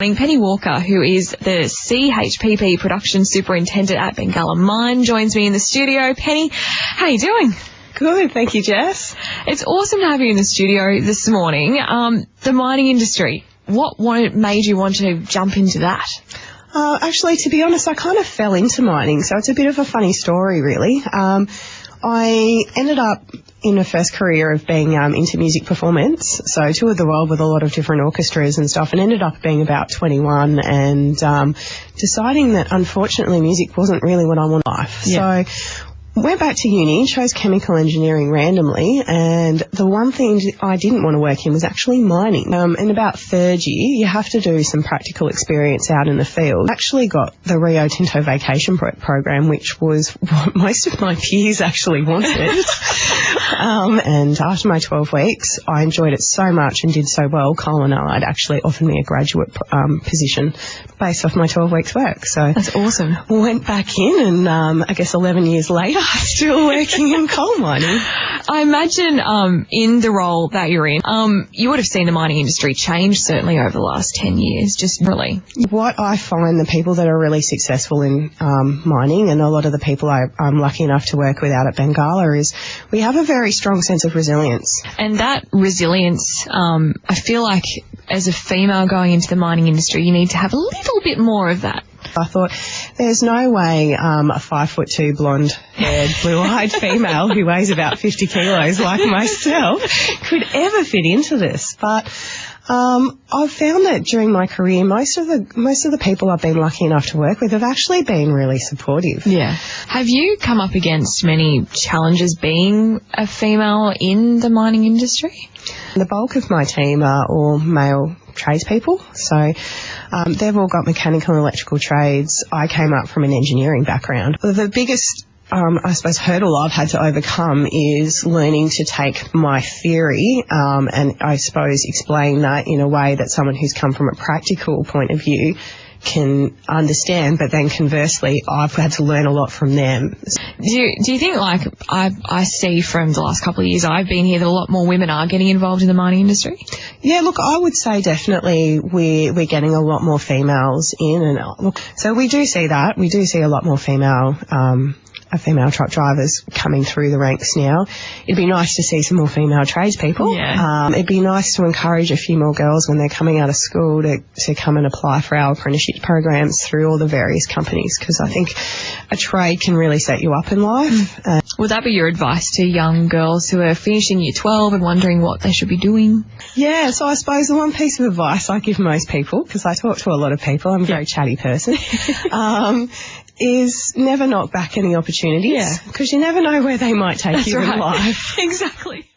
Penny Walker, who is the CHPP Production Superintendent at Bengalla Mine, joins me in the studio. Penny, how are you doing? Good, thank you, Jess. It's awesome to have you in the studio this morning. The mining industry, what made you want to jump into that? Actually, to be honest, I kind of fell into mining, so it's a bit of a funny story, really. I ended up in a first career of being into music performance, so toured the world with a lot of different orchestras and stuff, and ended up being about 21 and deciding that, unfortunately, music wasn't really what I wanted in life. Yeah. So went back to uni, chose chemical engineering randomly, and the one thing I didn't want to work in was actually mining. In about third year, you have to do some practical experience out in the field. I actually got the Rio Tinto vacation program, which was what most of my peers actually wanted. And after my 12 weeks, I enjoyed it so much and did so well, Colin actually offered me a graduate position based off my 12 weeks work. So that's awesome. Went back in and I guess 11 years later, still working in coal mining. I imagine in the role that you're in, you would have seen the mining industry change certainly over the last 10 years, just really. What I find the people that are really successful in mining, and a lot of the people I'm lucky enough to work with out at Bengalla, is we have a very strong sense of resilience. And that resilience, I feel like as a female going into the mining industry, you need to have a little bit more of that. I thought, there's no way a 5'2", blonde-haired, blue-eyed female who weighs about 50 kilos like myself could ever fit into this. But I've found that during my career, most of the people I've been lucky enough to work with have actually been really supportive. Yeah. Have you come up against many challenges being a female in the mining industry? The bulk of my team are all male tradespeople, so they've all got mechanical and electrical trades. I came up from an engineering background. The biggest I suppose hurdle I've had to overcome is learning to take my theory and I suppose explain that in a way that someone who's come from a practical point of view can understand, but then conversely I've had to learn a lot from them. Do you think, like, I see from the last couple of years I've been here that a lot more women are getting involved in the mining industry? Yeah, look, I would say definitely we're getting a lot more females in, and look, so we do see that. We do see a lot more female truck drivers coming through the ranks now. It'd be nice to see some more female tradespeople. Yeah. It'd be nice to encourage a few more girls when they're coming out of school to come and apply for our apprenticeship programs through all the various companies, because I think a trade can really set you up in life. Would that be your advice to young girls who are finishing year 12 and wondering what they should be doing? Yeah, so I suppose the one piece of advice I give most people, because I talk to a lot of people, I'm a very chatty person, is never knock back any opportunities, because you never know where they might take you in life. Exactly.